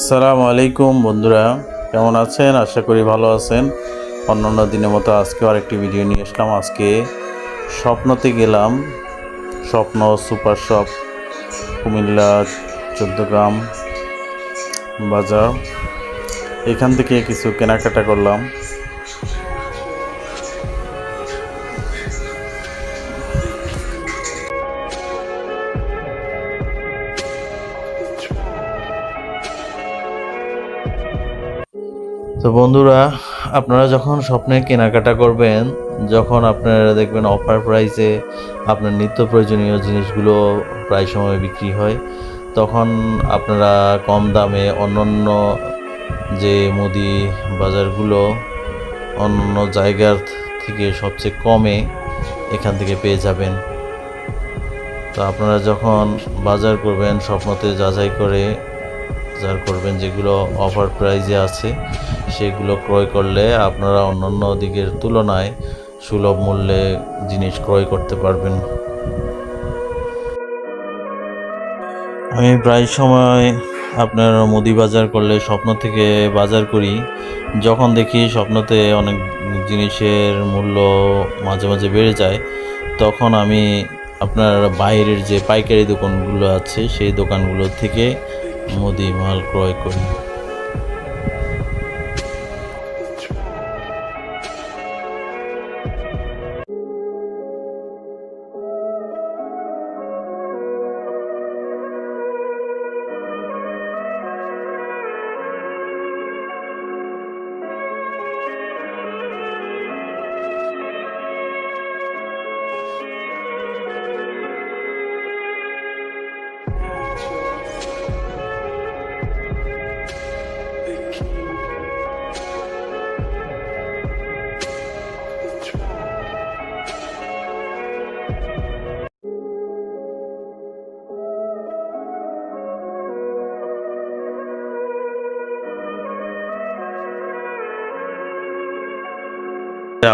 আসসালামু আলাইকুম বন্ধুরা, কেমন আছেন? আশা করি ভালো আছেন। অন্যান্য দিনের মতো আজকেও আরেকটি ভিডিও নিয়ে আসলাম। আজকে স্বপ্নতে গেলাম। স্বপ্ন সুপার শপ, কুমিল্লা 14 গ্রাম বাজার। এখান থেকে কিছু কেনাকাটা করলাম। তো বন্ধুরা, আপনারা যখন স্বপ্নে কেনাকাটা করবেন, যখন আপনারা দেখবেন অফার প্রাইসে আপনার নিত্য প্রয়োজনীয় জিনিসগুলো প্রায় সময় বিক্রি হয়, তখন আপনারা কম দামে অন্যান্য যে মুদি বাজারগুলো অন্য জায়গার থেকে সবচেয়ে কমে এখান থেকে পেয়ে যাবেন। তো আপনারা যখন বাজার করবেন, স্বপ্নতে যাচাই করে বাজার করবেন, যেগুলো অফার প্রাইজে আছে সেগুলো ক্রয় করলে আপনারা অন্যান্য দিকের তুলনায় সুলভ মূল্যে জিনিস ক্রয় করতে পারবেন। আমি প্রায় সময় আপনার মুদি বাজার করলে স্বপ্ন থেকে বাজার করি। যখন দেখি স্বপ্নতে অনেক জিনিসের মূল্য মাঝে মাঝে বেড়ে যায়, তখন আমি আপনার বাইরের যে পাইকারি দোকানগুলো আছে সেই দোকানগুলো থেকে মুদি মাল ক্রয় করি।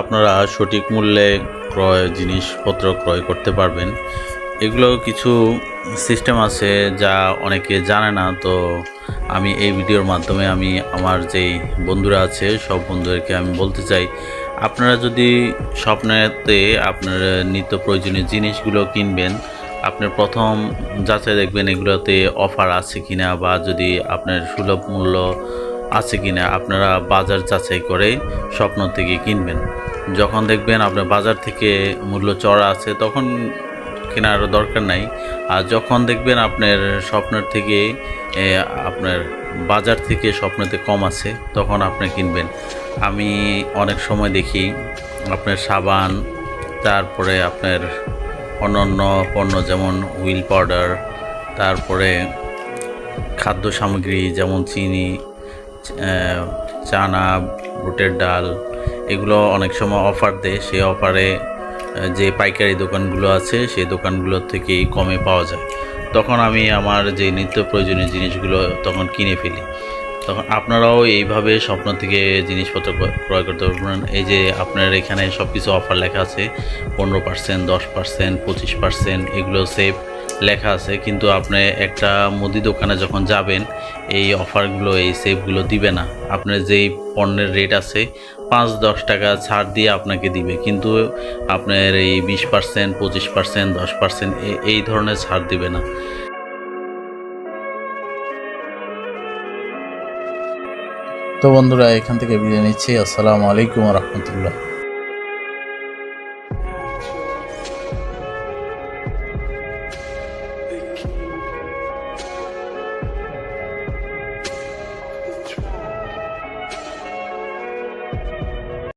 আপনারা সঠিক মূল্যে জিনিসপত্র ক্রয় করতে পারবেন। এগুলো কিছু সিস্টেম আছে যা অনেকে জানে না। তো আমি এই ভিডিওর মাধ্যমে আমি আমার যেই বন্ধুরা আছে সব বন্ধুদেরকে আমি বলতে চাই, আপনারা যদি স্বপ্নেতে আপনার নিত্য প্রয়োজনীয় জিনিসগুলো কিনবেন, আপনার প্রথম যাচাই দেখবেন এগুলোতে অফার আছে কিনা, বা যদি আপনার সুলভ মূল্য আছে কিনা আপনারা বাজার যাচাই করে স্বপ্ন থেকে কিনবেন। যখন দেখবেন আপনার বাজার থেকে মূল্য চড়া আছে তখন কেনার দরকার নাই। আর যখন দেখবেন আপনার স্বপ্নের থেকে আপনার বাজার থেকে স্বপ্নতে কম আছে তখন আপনি কিনবেন। আমি অনেক সময় দেখি আপনার সাবান, তারপরে আপনার অন্যান্য পণ্য যেমন হুইল পাউডার, তারপরে খাদ্য সামগ্রী যেমন চিনি, চানা, বুটের ডাল, এগুলো অনেক সময় অফার দেয়। সেই অফারে যে পাইকারি দোকানগুলো আছে সেই দোকানগুলোর থেকেই কমে পাওয়া যায়। তখন আমি আমার যে নিত্য প্রয়োজনীয় জিনিসগুলো তখন কিনে ফেলি। তখন আপনারাও এইভাবে স্বপ্ন থেকে জিনিসপত্র ক্রয় করতে পারবেন। এই যে আপনার এখানে সব কিছু অফার লেখা আছে, 15%, 10%, 25%, এগুলো সেভ লেখা আছে। কিন্তু আপনি একটা মুদি দোকানে যখন যাবেন এই অফারগুলো, এই সেভগুলো দিবে না। আপনার যেই পণ্যের রেট আছে 5-10 টাকা ছাড় দিয়ে আপনাকে দিবে, কিন্তু আপনার এই 20%, 25%, 10% এই ধরনের ছাড় দিবে না। তো বন্ধুরা, এখান থেকে বিদায় নিচ্ছি। আসসালামু আলাইকুম ওয়া রাহমাতুল্লাহ।